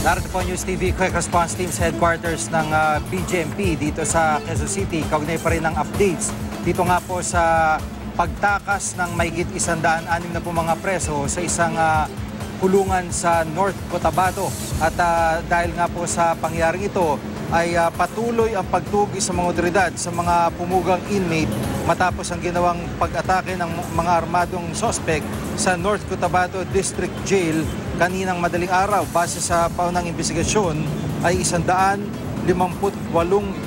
Narito po News TV Quick Response Team sa headquarters ng BJMP dito sa Quezon City. Kaugnay pa rin ng updates dito nga po sa pagtakas ng mahigit 106 na po mga preso sa isang kulungan sa North Cotabato. At dahil nga po sa pangyaring ito ay patuloy ang pagtugi sa mga otoridad sa mga pumugang inmate matapos ang ginawang pag-atake ng mga armadong suspect sa North Cotabato District Jail kaninang madaling araw. Base sa paunang investigasyon ay 158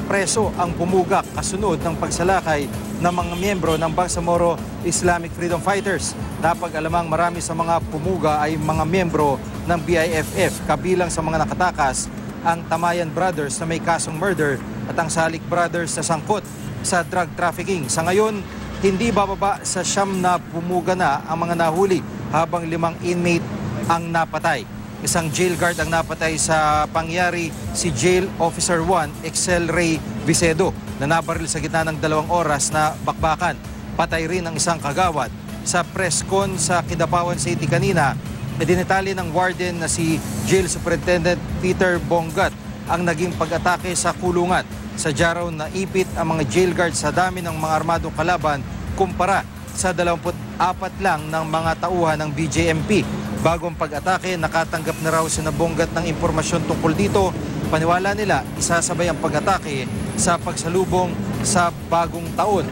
preso ang pumugak kasunod ng pagsalakay ng mga miyembro ng Bangsamoro Islamic Freedom Fighters. Napag-alamang marami sa mga pumuga ay mga miyembro ng BIFF, kabilang sa mga nakatakas ang Tamayan Brothers na may kasong murder at ang Salik Brothers na sangkot sa drug trafficking. Sa ngayon, hindi bababa sa 9 na pumuga na ang mga nahuli habang 5 inmate ang napatay. Isang jail guard ang napatay sa pangyari, si Jail Officer 1 Excel Ray Vicedo na nabaril sa gitna ng 2 oras na bakbakan. Patay rin ang isang kagawad. Sa press con sa Kidapawan City kanina, dinetali ng warden na si Jail Superintendent Peter Bongat ang naging pag-atake sa kulungan. Sa Jaraw na ipit ang mga jail guard sa dami ng mga armadong kalaban kumpara sa 24 lang ng mga tauhan ng BJMP. Bagong pag-atake, nakatanggap na raw si Bongat ng impormasyon tungkol dito. Paniwala nila, isasabay ang pag-atake sa pagsalubong sa bagong taon.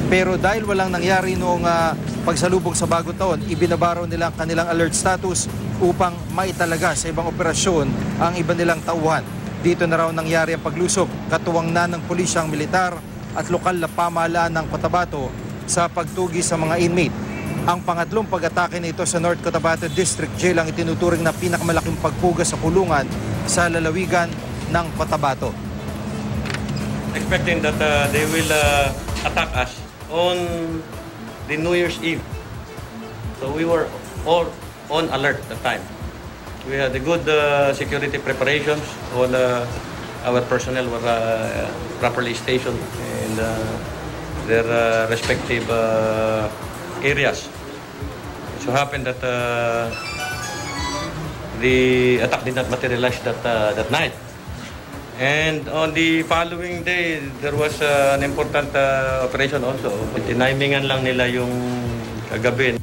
Pero dahil walang nangyari noong pagsalubong sa bagong taon, ibinabaraw nila ang kanilang alert status upang maitalaga sa ibang operasyon ang iba nilang tauhan. Dito na raw nangyari ang paglusob, katuwang na ng pulisyang militar at lokal na pamahalaan ng Cotabato sa pagtugi sa mga inmate. Ang pangatlong pag-atake nito sa North Cotabato District Jail ang itinuturing na pinakamalaking pagpuga sa kulungan sa lalawigan ng Cotabato. Expecting that they will attack us on the New Year's Eve. So we were all on alert at the time. We had a good security preparations. All our personnel were properly stationed in their respective areas. It so happened that the attack did not materialize that night. And on the following day, there was an important operation also. Tinimingan lang nila yung kagabi.